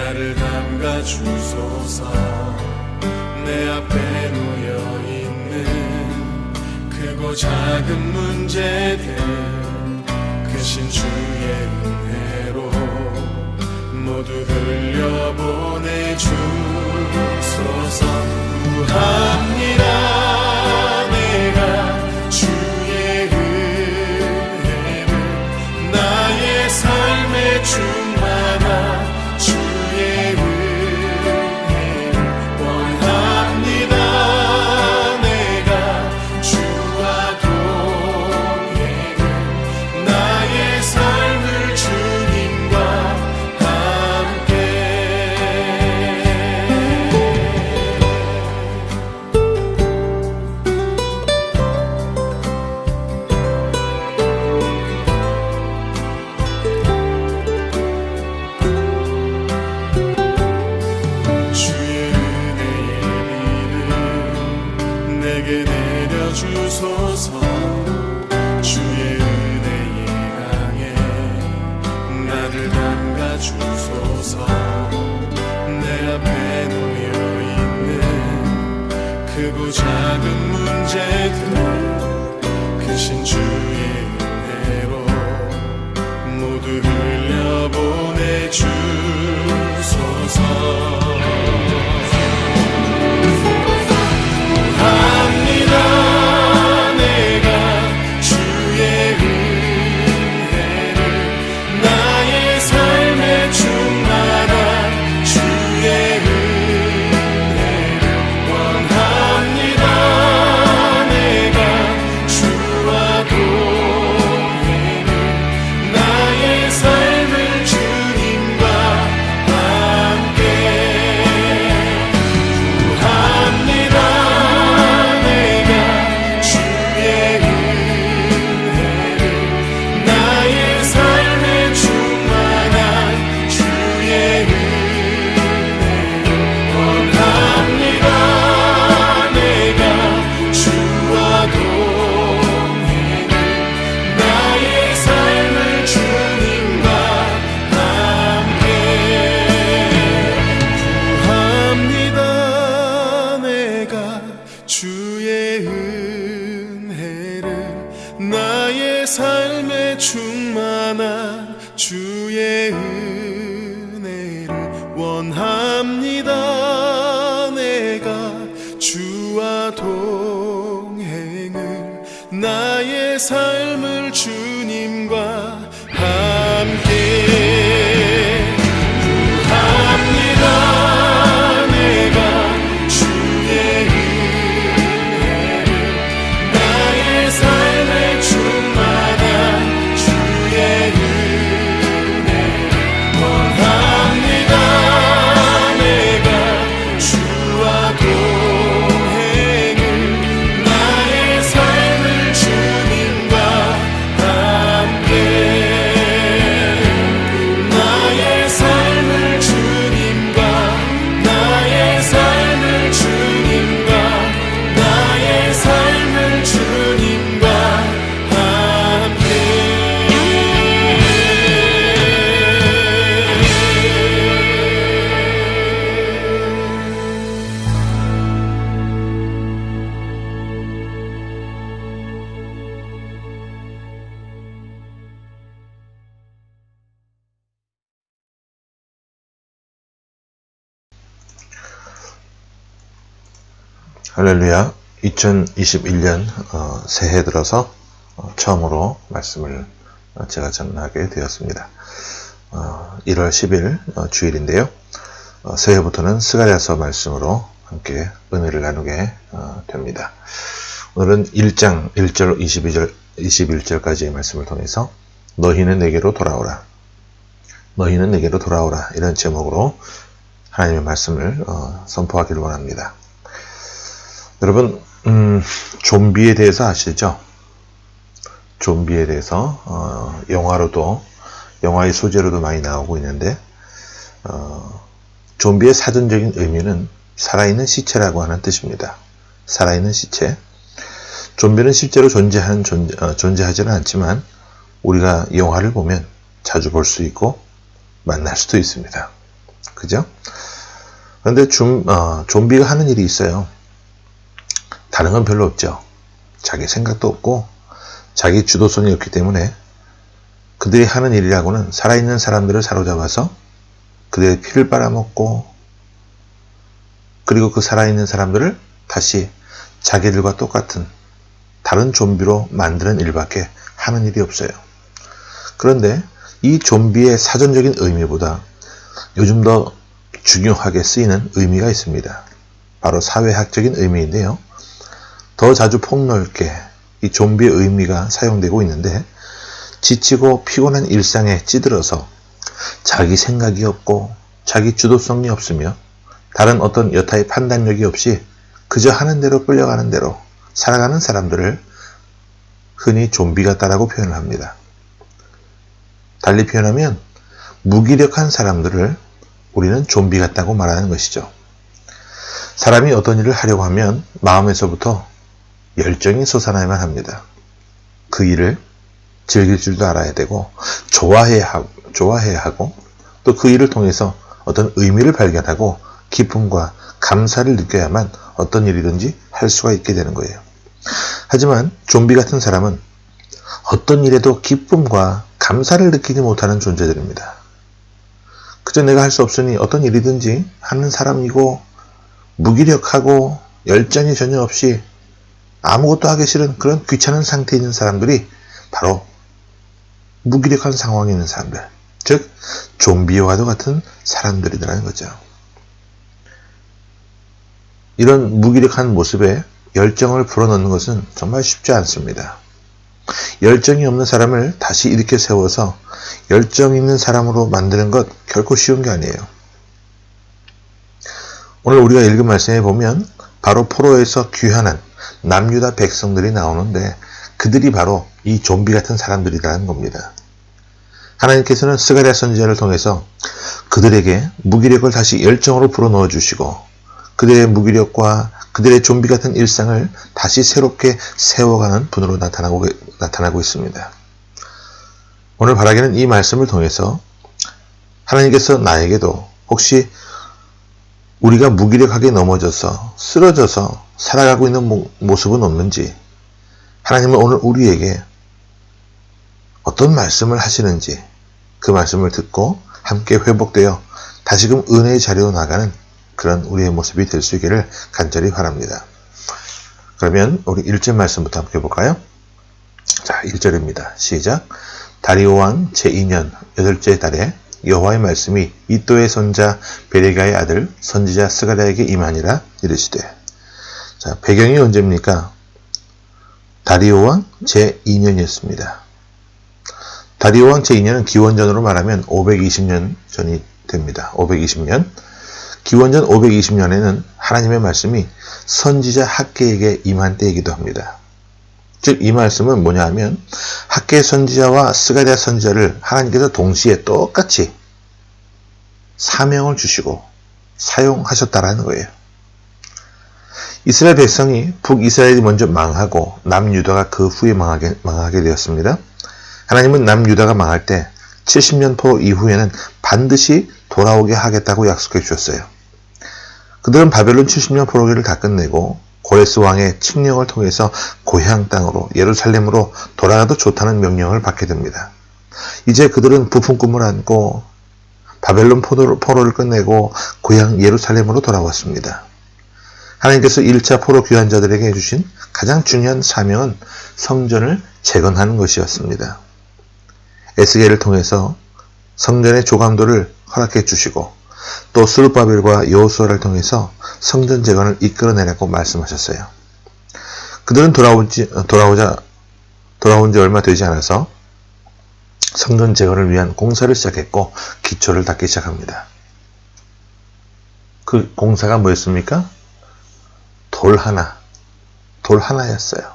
나를 담가 주소서. 내 앞에 놓여있는 크고 작은 문제들 크신 주의 은혜로 모두 흘려보내 주소서. 구합니다. 내가 주의 은혜를 나의 삶에 충만한 주의 은혜를 원합니다. 내가 주와 동행을 나의 삶을 주님과 함께. 주의 은혜의 비를 내게 내려주소서. 주의 은혜의 강에 나를 담가 주소서. 내 앞에 놓여있는 크고 작은 문제들 크신 주의 은혜로 모두 흘려보내 주소서. 합니다. 내가 주의 은혜를 나의 삶에 충만한 주의 은혜를 원합니다. 내가 주와 동행을 나의 삶을 주님과 함께. 구합니다. 내가 주의 은혜를 나의 삶에 충만한 주의 은혜를 원합니다. 내가 주와 동행을 나의 삶을 주님과 함께. 구합니다. 내가 주의 은혜를 나의 삶에 충만한 주의 은혜를 원합니다. 내가 주와 동행을 나의 삶을 주님과 함께. 구합니다. 내가 주의 은혜를 나의 삶에 충만한 주의 은혜를 원합니다. 내가 주와 동행을 나의 삶을 주님과 함께. 나의 삶을 주님과 나의 삶을 주님과 나의 삶을 주님과 함께. 할렐루야. 2021년 새해 들어서 처음으로 말씀을 제가 전하게 되었습니다. 1월 10일 주일인데요. 새해부터는 스가랴서 말씀으로 함께 은혜를 나누게 됩니다. 오늘은 1장 1절 21절까지의 말씀을 통해서 너희는 내게로 돌아오라. 너희는 내게로 돌아오라. 이런 제목으로 하나님의 말씀을 선포하기를 원합니다. 여러분, 좀비에 대해서 아시죠? 좀비에 대해서 영화의 소재로도 많이 나오고 있는데 좀비의 사전적인 의미는 살아있는 시체라고 하는 뜻입니다. 살아있는 시체. 좀비는 실제로 존재하지는 않지만 우리가 영화를 보면 자주 볼 수 있고 만날 수도 있습니다. 그죠? 그런데 좀비가 하는 일이 있어요. 다른 건 별로 없죠. 자기 생각도 없고 자기 주도성이 없기 때문에 그들이 하는 일이라고는 살아있는 사람들을 사로잡아서 그들의 피를 빨아먹고, 그리고 그 살아있는 사람들을 다시 자기들과 똑같은 다른 좀비로 만드는 일밖에 하는 일이 없어요. 그런데 이 좀비의 사전적인 의미보다 요즘 더 중요하게 쓰이는 의미가 있습니다. 바로 사회학적인 의미인데요. 더 자주 폭넓게 이 좀비의 의미가 사용되고 있는데, 지치고 피곤한 일상에 찌들어서 자기 생각이 없고 자기 주도성이 없으며 다른 어떤 여타의 판단력이 없이 그저 하는 대로 끌려가는 대로 살아가는 사람들을 흔히 좀비 같다라고 표현을 합니다. 달리 표현하면 무기력한 사람들을 우리는 좀비 같다고 말하는 것이죠. 사람이 어떤 일을 하려고 하면 마음에서부터 열정이 솟아나야만 합니다. 그 일을 즐길 줄도 알아야 되고 좋아해야 하고 또 그 일을 통해서 어떤 의미를 발견하고 기쁨과 감사를 느껴야만 어떤 일이든지 할 수가 있게 되는 거예요. 하지만 좀비 같은 사람은 어떤 일에도 기쁨과 감사를 느끼지 못하는 존재들입니다. 그저 내가 할 수 없으니 어떤 일이든지 하는 사람이고, 무기력하고 열정이 전혀 없이 아무것도 하기 싫은 그런 귀찮은 상태에 있는 사람들이 바로 무기력한 상황에 있는 사람들, 즉 좀비와도 같은 사람들이라는 거죠. 이런 무기력한 모습에 열정을 불어넣는 것은 정말 쉽지 않습니다. 열정이 없는 사람을 다시 일으켜 세워서 열정 있는 사람으로 만드는 것 결코 쉬운 게 아니에요. 오늘 우리가 읽은 말씀에 보면 바로 포로에서 귀환한 남유다 백성들이 나오는데, 그들이 바로 이 좀비 같은 사람들이라는 겁니다. 하나님께서는 스가랴 선지자를 통해서 그들에게 무기력을 다시 열정으로 불어넣어 주시고, 그들의 무기력과 그들의 좀비 같은 일상을 다시 새롭게 세워가는 분으로 나타나고 있습니다. 오늘 바라기는 이 말씀을 통해서 하나님께서 나에게도 혹시 우리가 무기력하게 넘어져서 쓰러져서 살아가고 있는 모습은 없는지, 하나님은 오늘 우리에게 어떤 말씀을 하시는지 그 말씀을 듣고 함께 회복되어 다시금 은혜의 자리로 나가는 그런 우리의 모습이 될 수 있기를 간절히 바랍니다. 그러면 우리 1절 말씀부터 함께 볼까요? 자, 1절입니다. 시작. 다리오 왕 제2년 8째 달에 여호와의 말씀이 이도의 손자 베레가의 아들 선지자 스가랴에게 임하니라 이르시되. 자, 배경이 언제입니까? 다리오 왕 제2년이었습니다. 다리오 왕 제2년은 기원전으로 말하면 520년 전이 됩니다. 520년. 기원전 520년에는 하나님의 말씀이 선지자 학개에게 임한 때이기도 합니다. 즉 이 말씀은 뭐냐 하면 학개 선지자와 스가랴 선지자를 하나님께서 동시에 똑같이 사명을 주시고 사용하셨다라는 거예요. 이스라엘 백성이 북이스라엘이 먼저 망하고 남유다가 그 후에 망하게 되었습니다. 하나님은 남유다가 망할 때 70년 포로 이후에는 반드시 돌아오게 하겠다고 약속해 주셨어요. 그들은 바벨론 70년 포로기를 다 끝내고 고레스 왕의 칙령을 통해서 고향 땅으로 예루살렘으로 돌아가도 좋다는 명령을 받게 됩니다. 이제 그들은 부푼 꿈을 안고 바벨론 포로를 끝내고 고향 예루살렘으로 돌아왔습니다. 하나님께서 1차 포로 귀환자들에게 해주신 가장 중요한 사명은 성전을 재건하는 것이었습니다. 에스겔을 통해서 성전의 조감도를 허락해 주시고 또 스룹바벨과 여호수아를 통해서 성전 재건을 이끌어내라고 말씀하셨어요. 그들은 돌아온 지 얼마 되지 않아서 성전 재건을 위한 공사를 시작했고 기초를 닦기 시작합니다. 그 공사가 뭐였습니까? 돌 하나였어요.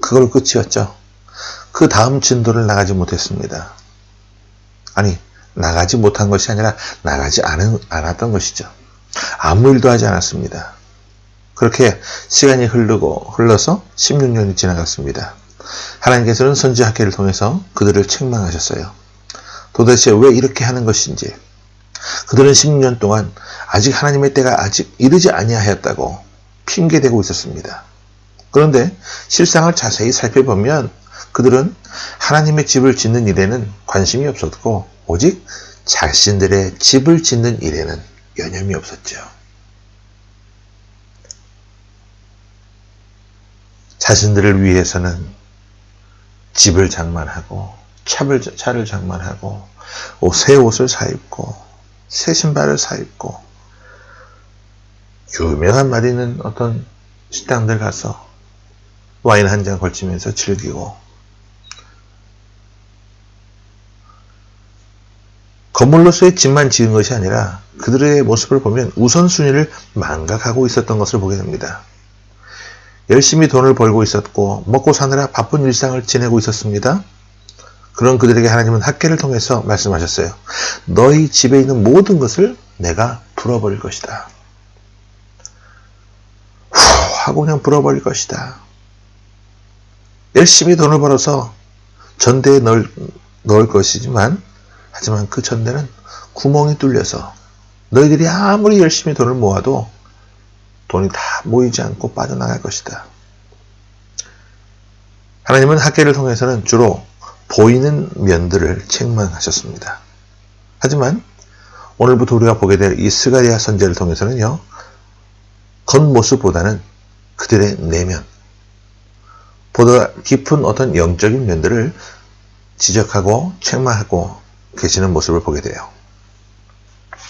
그걸 끝이었죠. 그 다음 진도를 나가지 못했습니다. 아니, 나가지 못한 것이 아니라 나가지 않았던 것이죠. 아무 일도 하지 않았습니다. 그렇게 시간이 흘러서 16년이 지나갔습니다. 하나님께서는 선지 학개를 통해서 그들을 책망하셨어요. 도대체 왜 이렇게 하는 것인지, 그들은 16년 동안 아직 하나님의 때가 아직 이르지 아니하였다고 핑계대고 있었습니다. 그런데 실상을 자세히 살펴보면 그들은 하나님의 집을 짓는 일에는 관심이 없었고 오직 자신들의 집을 짓는 일에는 여념이 없었죠. 자신들을 위해서는 집을 장만하고 차를 장만하고 새 옷을 사입고 새 신발을 사입고 유명한 말이 있는 어떤 식당들 가서 와인 한 잔 걸치면서 즐기고 건물로서의 집만 지은 것이 아니라 그들의 모습을 보면 우선순위를 망각하고 있었던 것을 보게 됩니다. 열심히 돈을 벌고 있었고 먹고 사느라 바쁜 일상을 지내고 있었습니다. 그런 그들에게 하나님은 학개를 통해서 말씀하셨어요. 너희 집에 있는 모든 것을 내가 불어버릴 것이다. 하고 그냥 불어버릴 것이다. 열심히 돈을 벌어서 전대에 넣을 것이지만 하지만 그 전대는 구멍이 뚫려서 너희들이 아무리 열심히 돈을 모아도 돈이 다 모이지 않고 빠져나갈 것이다. 하나님은 학개를 통해서는 주로 보이는 면들을 책망하셨습니다. 하지만 오늘부터 우리가 보게 될 이 스가랴 선지자를 통해서는요, 겉모습보다는 그들의 내면, 보다 깊은 어떤 영적인 면들을 지적하고 책망하고 계시는 모습을 보게 돼요.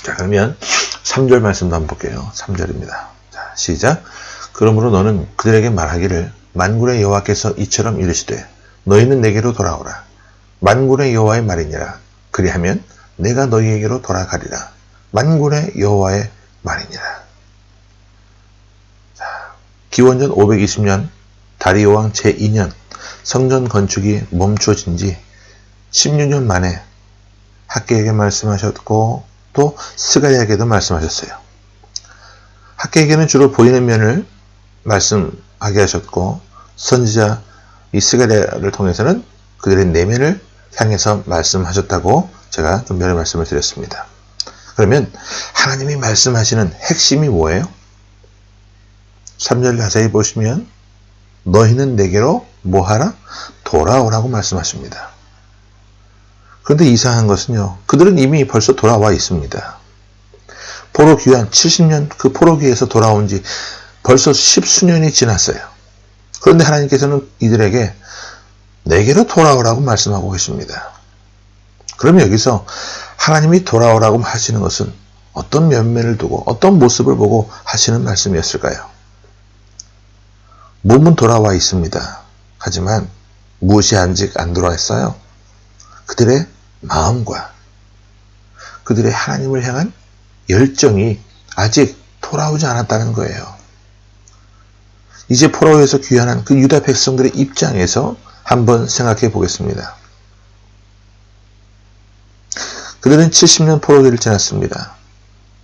자, 그러면 3절 말씀도 한번 볼게요. 3절입니다. 자, 시작. 그러므로 너는 그들에게 말하기를 만군의 여호와께서 이처럼 이르시되 너희는 내게로 돌아오라. 만군의 여호와의 말이니라. 그리하면 내가 너희에게로 돌아가리라. 만군의 여호와의 말이니라. 자, 기원전 520년 다리오 왕 제2년 성전 건축이 멈춰진 지 16년 만에 학개에게 말씀하셨고 또 스가랴에게도 말씀하셨어요. 학개에게는 주로 보이는 면을 말씀하게 하셨고 선지자 이 스가랴를 통해서는 그들의 내면을 향해서 말씀하셨다고 제가 좀 전에 말씀을 드렸습니다. 그러면 하나님이 말씀하시는 핵심이 뭐예요? 3절 자세히 보시면 너희는 내게로 뭐하라? 돌아오라고 말씀하십니다. 그런데 이상한 것은요, 그들은 이미 벌써 돌아와 있습니다. 포로 귀환 70년 그 포로 귀에서 돌아온 지 벌써 10수년이 지났어요. 그런데 하나님께서는 이들에게 내게로 돌아오라고 말씀하고 계십니다. 그럼 여기서 하나님이 돌아오라고 하시는 것은 어떤 면면을 두고 어떤 모습을 보고 하시는 말씀이었을까요? 몸은 돌아와 있습니다. 하지만 무엇이 아직 안 돌아왔어요? 그들의 마음과 그들의 하나님을 향한 열정이 아직 돌아오지 않았다는 거예요. 이제 포로에서 귀환한 그 유다 백성들의 입장에서 한번 생각해 보겠습니다. 그들은 70년 포로기를 지났습니다.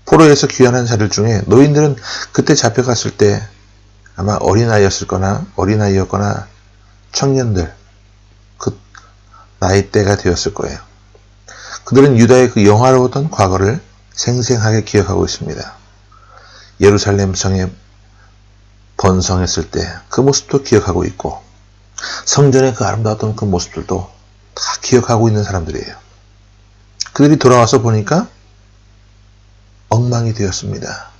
포로에서 귀환한 자들 중에 노인들은 그때 잡혀갔을 때 아마 어린아이였거나 청년들, 그 나이대가 되었을 거예요. 그들은 유다의 그 영화로웠던 과거를 생생하게 기억하고 있습니다. 예루살렘 성에 번성했을 때 그 모습도 기억하고 있고 성전의 그 아름다웠던 그 모습들도 다 기억하고 있는 사람들이에요. 그들이 돌아와서 보니까 엉망이 되었습니다.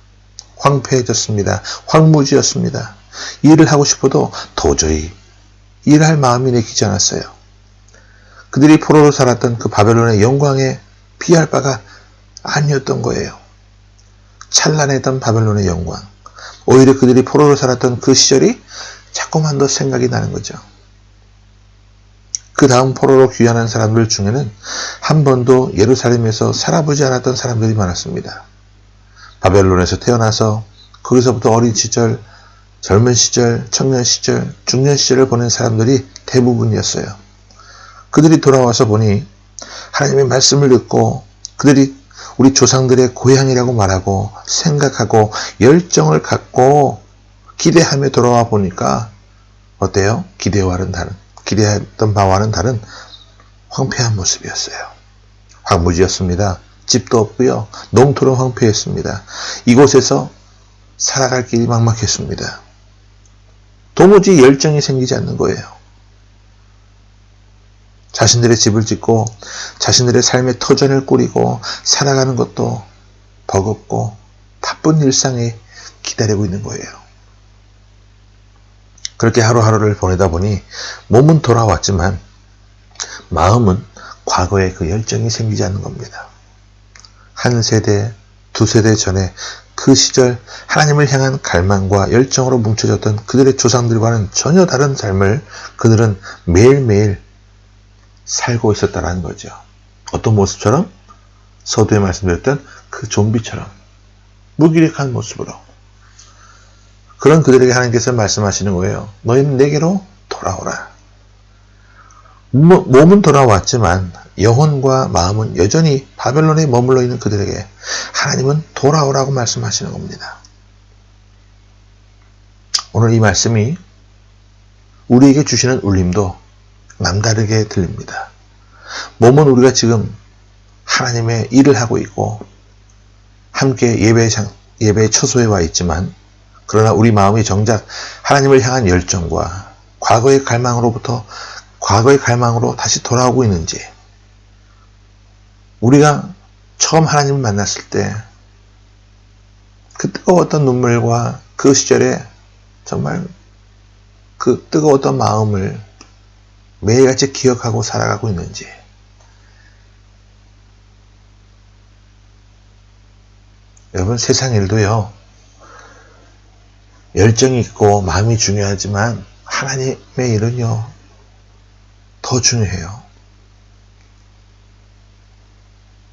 황폐해졌습니다. 황무지였습니다. 일을 하고 싶어도 도저히 일할 마음이 내키지 않았어요. 그들이 포로로 살았던 그 바벨론의 영광에 비할 바가 아니었던 거예요. 찬란했던 바벨론의 영광. 오히려 그들이 포로로 살았던 그 시절이 자꾸만 더 생각이 나는 거죠. 그 다음 포로로 귀환한 사람들 중에는 한 번도 예루살렘에서 살아보지 않았던 사람들이 많았습니다. 바벨론에서 태어나서 거기서부터 어린 시절, 젊은 시절, 청년 시절, 중년 시절을 보낸 사람들이 대부분이었어요. 그들이 돌아와서 보니 하나님의 말씀을 듣고 그들이 우리 조상들의 고향이라고 말하고 생각하고 열정을 갖고 기대하며 돌아와 보니까 어때요? 기대했던 바와는 다른 황폐한 모습이었어요. 황무지였습니다. 집도 없고요. 농토로 황폐했습니다. 이곳에서 살아갈 길이 막막했습니다. 도무지 열정이 생기지 않는 거예요. 자신들의 집을 짓고 자신들의 삶의 터전을 꾸리고 살아가는 것도 버겁고 바쁜 일상에 기다리고 있는 거예요. 그렇게 하루하루를 보내다 보니 몸은 돌아왔지만 마음은 과거의 그 열정이 생기지 않는 겁니다. 한 세대, 두 세대 전에 그 시절 하나님을 향한 갈망과 열정으로 뭉쳐졌던 그들의 조상들과는 전혀 다른 삶을 그들은 매일매일 살고 있었다는 거죠. 어떤 모습처럼? 서두에 말씀드렸던 그 좀비처럼 무기력한 모습으로. 그런 그들에게 하나님께서 말씀하시는 거예요. 너희는 내게로 돌아오라. 몸은 돌아왔지만 영혼과 마음은 여전히 바벨론에 머물러 있는 그들에게 하나님은 돌아오라고 말씀하시는 겁니다. 오늘 이 말씀이 우리에게 주시는 울림도 남다르게 들립니다. 몸은 우리가 지금 하나님의 일을 하고 있고 함께 예배의 처소에 와 있지만 그러나 우리 마음이 정작 하나님을 향한 열정과 과거의 갈망으로 다시 돌아오고 있는지, 우리가 처음 하나님을 만났을 때 그 뜨거웠던 눈물과 그 시절에 정말 그 뜨거웠던 마음을 매일같이 기억하고 살아가고 있는지, 여러분, 세상 일도요, 열정이 있고 마음이 중요하지만 하나님의 일은요, 더 중요해요.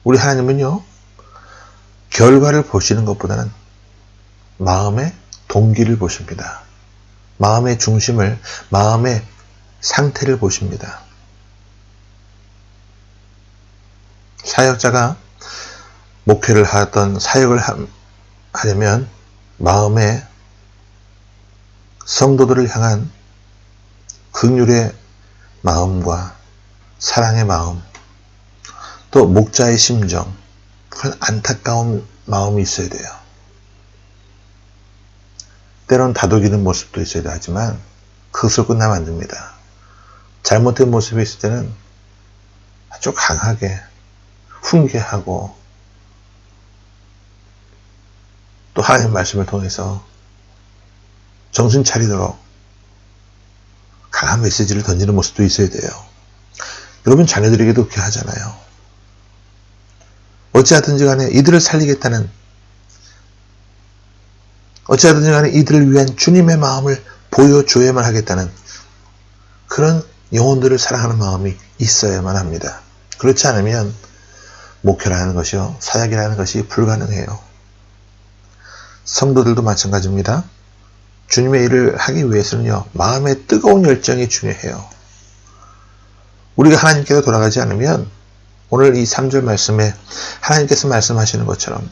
우리 하나님은요, 결과를 보시는 것보다는 마음의 동기를 보십니다. 마음의 중심을, 마음의 상태를 보십니다. 사역자가 목회를 하던 사역을 하려면 마음의 성도들을 향한 긍휼의 마음과 사랑의 마음, 또 목자의 심정, 그런 안타까운 마음이 있어야 돼요. 때론 다독이는 모습도 있어야 하지만 그것으로 끝나면 안 됩니다. 잘못된 모습이 있을 때는 아주 강하게 훈계하고 또 하나님 말씀을 통해서 정신 차리도록 강한 메시지를 던지는 모습도 있어야 돼요. 여러분, 자녀들에게도 그렇게 하잖아요. 어찌하든지 간에 이들을 살리겠다는, 어찌하든지 간에 이들을 위한 주님의 마음을 보여줘야만 하겠다는 그런 영혼들을 사랑하는 마음이 있어야만 합니다. 그렇지 않으면 목회라는 것이요, 사역이라는 것이 불가능해요. 성도들도 마찬가지입니다. 주님의 일을 하기 위해서는요, 마음의 뜨거운 열정이 중요해요. 우리가 하나님께로 돌아가지 않으면 오늘 이 3절 말씀에 하나님께서 말씀하시는 것처럼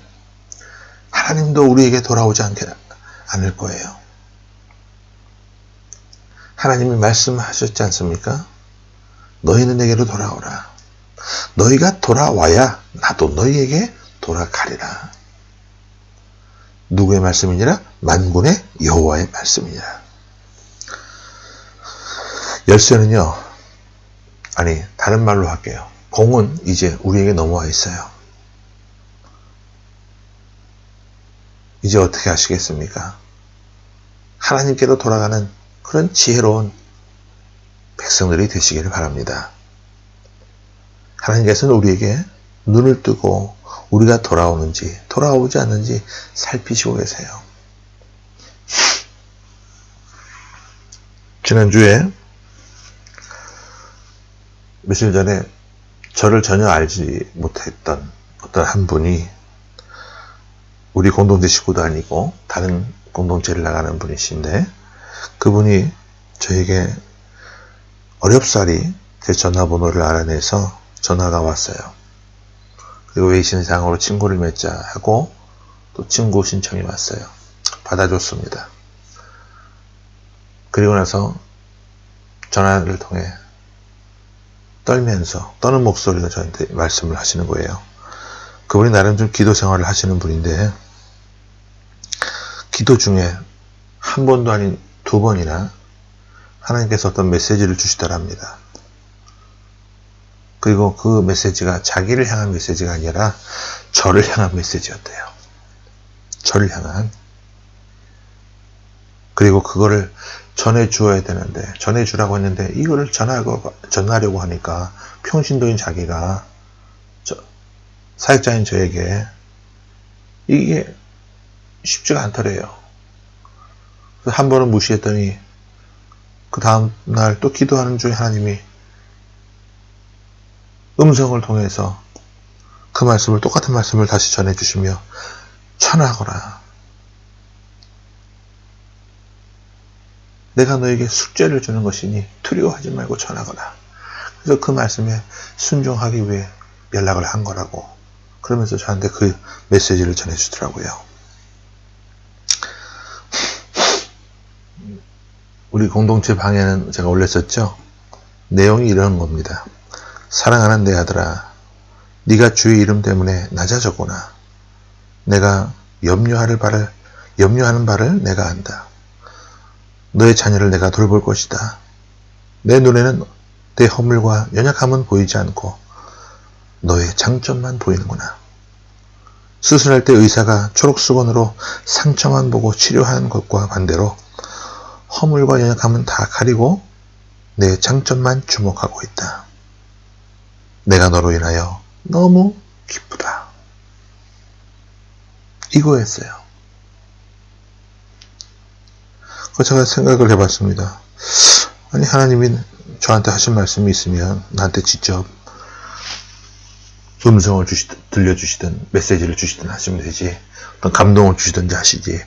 하나님도 우리에게 돌아오지 않을 거예요. 하나님이 말씀하셨지 않습니까? 너희는 내게로 돌아오라. 너희가 돌아와야 나도 너희에게 돌아가리라. 누구의 말씀이니라? 만군의 여호와의 말씀이니라. 열쇠는요, 아니 다른 말로 할게요. 공은 이제 우리에게 넘어와 있어요. 이제 어떻게 하시겠습니까? 하나님께로 돌아가는 그런 지혜로운 백성들이 되시기를 바랍니다. 하나님께서는 우리에게 눈을 뜨고 우리가 돌아오는지 돌아오지 않는지 살피시고 계세요. 지난주에 며칠 전에 저를 전혀 알지 못했던 어떤 한 분이, 우리 공동체 식구도 아니고 다른 공동체를 나가는 분이신데, 그분이 저에게 어렵사리 제 전화번호를 알아내서 전화가 왔어요. 그리고 외신상으로 친구를 맺자 하고 또 친구 신청이 왔어요. 받아줬습니다. 그리고 나서 전화를 통해 떠는 목소리로 저한테 말씀을 하시는 거예요. 그분이 나름 좀 기도 생활을 하시는 분인데, 기도 중에 한 번도 아닌 두 번이나 하나님께서 어떤 메시지를 주시더랍니다. 그리고 그 메시지가 자기를 향한 메시지가 아니라 저를 향한 메시지였대요. 저를 향한. 그리고 그거를 전해주어야 되는데, 전해주라고 했는데 이거를 전하려고 하니까 평신도인 자기가 사역자인 저에게 이게 쉽지가 않더래요. 그래서 한 번은 무시했더니 그 다음날 또 기도하는 중에 하나님이 음성을 통해서 그 말씀을, 똑같은 말씀을 다시 전해주시며 전하거라. 내가 너에게 숙제를 주는 것이니 두려워하지 말고 전하거라. 그래서 그 말씀에 순종하기 위해 연락을 한 거라고. 그러면서 저한테 그 메시지를 전해주더라고요. 우리 공동체 방에는 제가 올렸었죠. 내용이 이런 겁니다. 사랑하는 내 아들아, 네가 주의 이름 때문에 낮아졌구나. 내가 염려하는 바를 내가 안다. 너의 자녀를 내가 돌볼 것이다. 내 눈에는 내 허물과 연약함은 보이지 않고 너의 장점만 보이는구나. 수술할 때 의사가 초록수건으로 상처만 보고 치료하는 것과 반대로 허물과 연약함은 다 가리고 내 장점만 주목하고 있다. 내가 너로 인하여 너무 기쁘다. 이거였어요. 그래서 제가 생각을 해봤습니다. 아니, 하나님이 저한테 하신 말씀이 있으면 나한테 직접 음성을 들려주시든 메시지를 주시든 하시면 되지, 어떤 감동을 주시든지 하시지,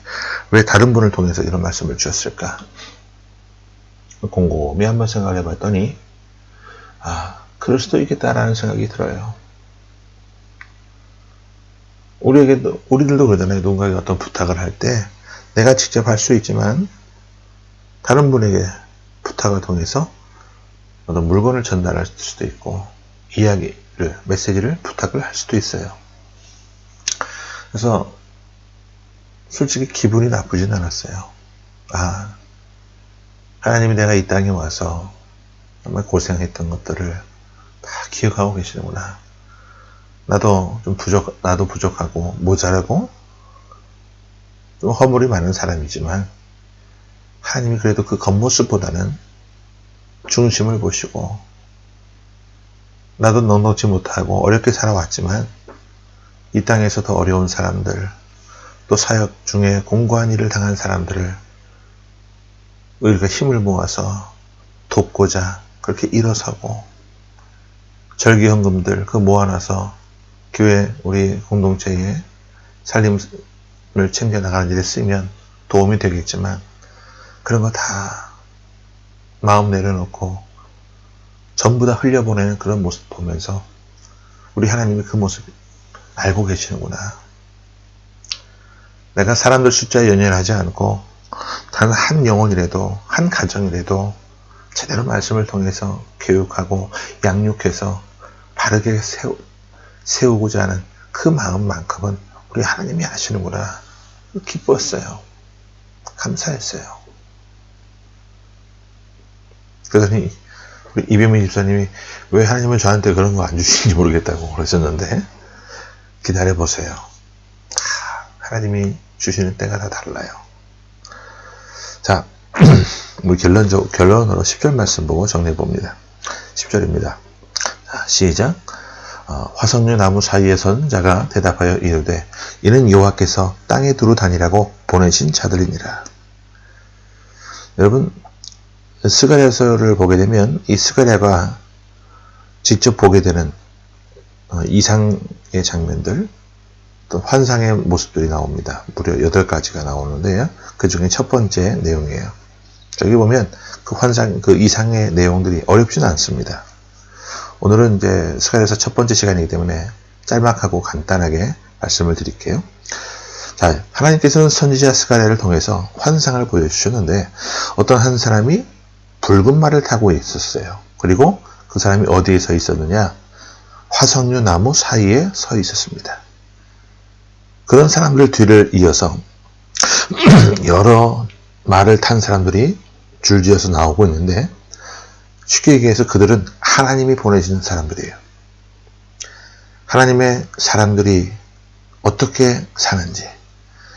왜 다른 분을 통해서 이런 말씀을 주셨을까? 곰곰이 한번 생각을 해봤더니 그럴 수도 있겠다라는 생각이 들어요. 우리들도 그러잖아요. 누군가에게 어떤 부탁을 할 때 내가 직접 할 수 있지만 다른 분에게 부탁을 통해서 어떤 물건을 전달할 수도 있고 메시지를 부탁을 할 수도 있어요. 그래서 솔직히 기분이 나쁘진 않았어요. 하나님이 내가 이 땅에 와서 정말 고생했던 것들을 다 기억하고 계시는구나. 나도 부족하고 모자라고 좀 허물이 많은 사람이지만 하나님이 그래도 그 겉모습보다는 중심을 보시고, 나도 넉넉지 못하고 어렵게 살아왔지만 이 땅에서 더 어려운 사람들, 또 사역 중에 공고한 일을 당한 사람들을 우리가 힘을 모아서 돕고자 그렇게 일어서고, 절기헌금들 그 모아놔서 교회 우리 공동체의 살림을 챙겨나가는 일에 쓰면 도움이 되겠지만, 그런 거 다 마음 내려놓고 전부 다 흘려보내는 그런 모습 보면서 우리 하나님이 그 모습 알고 계시는구나. 내가 사람들 숫자에 연연하지 않고 단 한 영혼이라도, 한 가정이라도 제대로 말씀을 통해서 교육하고 양육해서 바르게 세우고자 하는 그 마음만큼은 우리 하나님이 아시는구나. 기뻤어요. 감사했어요. 그러더니 우리 이병민 집사님이 왜 하나님은 저한테 그런 거 안 주시는지 모르겠다고 그러셨는데, 기다려보세요. 하나님이 주시는 때가 다 달라요. 자, 우리 결론으로 10절 말씀 보고 정리해봅니다. 10절입니다. 자, 시작. 화석류 나무 사이에 선 자가 대답하여 이르되 이는 여호와께서 땅에 두루 다니라고 보내신 자들이니라. 여러분, 스가랴서를 보게 되면 이 스가랴가 직접 보게 되는 이상의 장면들, 또 환상의 모습들이 나옵니다. 무려 8가지가 나오는데요. 그 중에 첫 번째 내용이에요. 여기 보면 그 이상의 내용들이 어렵지는 않습니다. 오늘은 이제 스가랴서 첫 번째 시간이기 때문에 짤막하고 간단하게 말씀을 드릴게요. 자, 하나님께서는 선지자 스가랴를 통해서 환상을 보여주셨는데, 어떤 한 사람이 붉은 말을 타고 있었어요. 그리고 그 사람이 어디에 서 있었느냐? 화석류 나무 사이에 서 있었습니다. 그런 사람들 뒤를 이어서 여러 말을 탄 사람들이 줄지어서 나오고 있는데, 쉽게 얘기해서 그들은 하나님이 보내신 사람들이에요. 하나님의 사람들이 어떻게 사는지,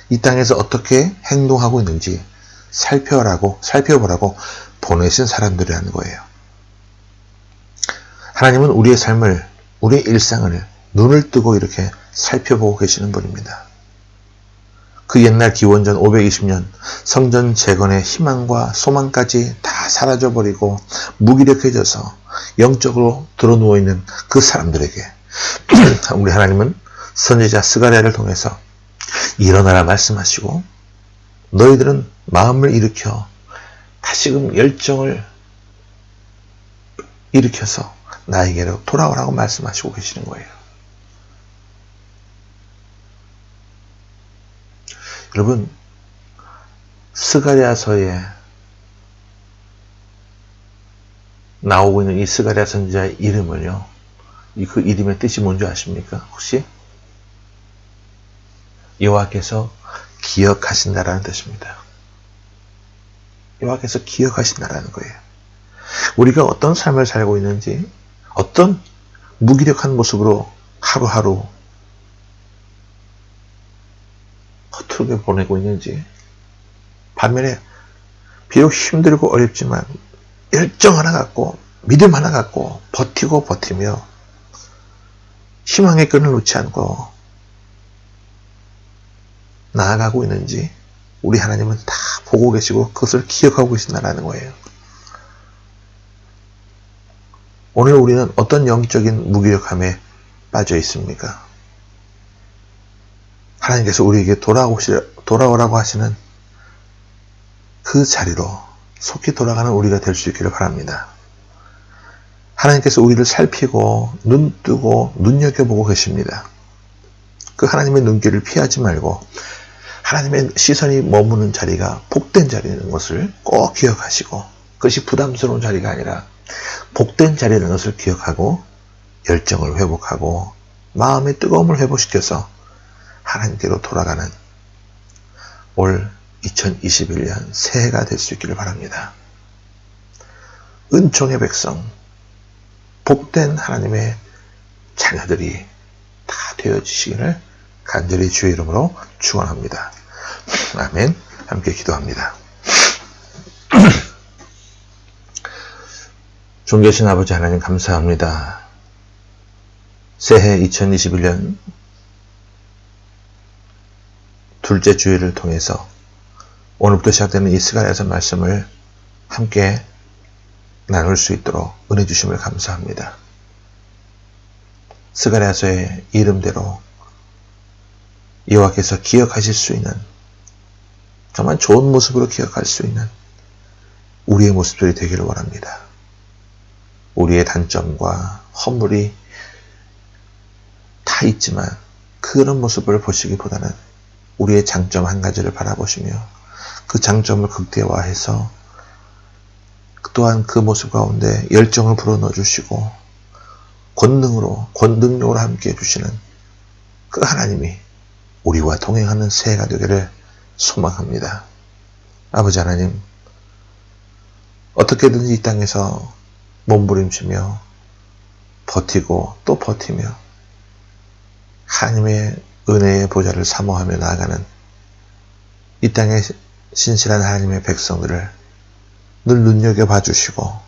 이 땅에서 어떻게 행동하고 있는지 살펴보라고 보내신 사람들이라는 거예요. 하나님은 우리의 삶을, 우리의 일상을 눈을 뜨고 이렇게 살펴보고 계시는 분입니다. 그 옛날 기원전 520년 성전 재건의 희망과 소망까지 다 사라져버리고 무기력해져서 영적으로 드러누워있는 그 사람들에게 우리 하나님은 선지자 스가랴를 통해서 일어나라 말씀하시고, 너희들은 마음을 일으켜 다시금 열정을 일으켜서 나에게로 돌아오라고 말씀하시고 계시는 거예요. 여러분, 스가랴서에 나오고 있는 이 스가랴 선지자의 이름을요, 그 이름의 뜻이 뭔지 아십니까? 혹시? 여호와께서 기억하신다라는 뜻입니다. 여호와께서 기억하신다라는 거예요. 우리가 어떤 삶을 살고 있는지, 어떤 무기력한 모습으로 하루하루 허투루게 보내고 있는지, 반면에 비록 힘들고 어렵지만 열정 하나 갖고 믿음 하나 갖고 버티며 희망의 끈을 놓지 않고 나아가고 있는지 우리 하나님은 다 보고 계시고 그것을 기억하고 계신다는 거예요. 오늘 우리는 어떤 영적인 무기력함에 빠져 있습니까? 하나님께서 우리에게 돌아오라고 하시는 그 자리로 속히 돌아가는 우리가 될 수 있기를 바랍니다. 하나님께서 우리를 살피고 눈 뜨고 눈여겨보고 계십니다. 그 하나님의 눈길을 피하지 말고 하나님의 시선이 머무는 자리가 복된 자리라는 것을 꼭 기억하시고, 그것이 부담스러운 자리가 아니라 복된 자리라는 것을 기억하고 열정을 회복하고 마음의 뜨거움을 회복시켜서 하나님께로 돌아가는 올 2021년 새해가 될 수 있기를 바랍니다. 은총의 백성, 복된 하나님의 자녀들이 다 되어지시기를 간절히 주의 이름으로 축원합니다. 아멘. 함께 기도합니다. 존귀하신 아버지 하나님, 감사합니다. 새해 2021년 둘째 주일을 통해서 오늘부터 시작되는 이 스가랴서 말씀을 함께 나눌 수 있도록 은혜 주심을 감사합니다. 스가랴서의 이름대로 여호와께서 기억하실 수 있는, 정말 좋은 모습으로 기억할 수 있는 우리의 모습들이 되기를 원합니다. 우리의 단점과 허물이 다 있지만 그런 모습을 보시기보다는 우리의 장점 한 가지를 바라보시며 그 장점을 극대화해서 또한 그 모습 가운데 열정을 불어넣어 주시고 권능력으로 함께 해주시는 그 하나님이 우리와 동행하는 새해가 되기를 소망합니다. 아버지 하나님, 어떻게든지 이 땅에서 몸부림치며 버티고 또 버티며 하나님의 은혜의 보좌를 사모하며 나아가는 이 땅의 신실한 하나님의 백성들을 늘 눈여겨봐 주시고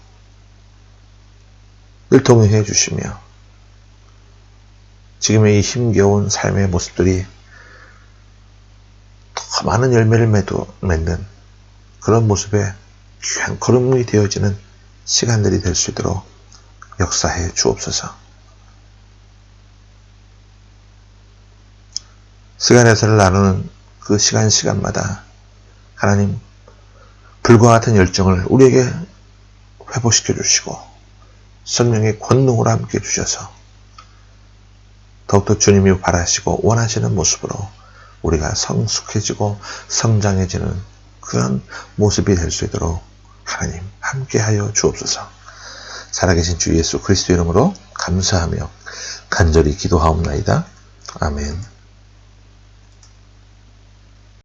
늘 동행해 주시며 지금의 이 힘겨운 삶의 모습들이 더 많은 열매를 맺는 그런 모습에 귀한 걸음이 되어지는 시간들이 될 수 있도록 역사해 주옵소서. 스가랴서를 나누는 그 시간마다 하나님, 불과 같은 열정을 우리에게 회복시켜 주시고 성령의 권능으로 함께 주셔서 더욱더 주님이 바라시고 원하시는 모습으로 우리가 성숙해지고 성장해지는 그런 모습이 될 수 있도록 하나님 함께하여 주옵소서. 살아계신 주 예수 그리스도 이름으로 감사하며 간절히 기도하옵나이다. 아멘.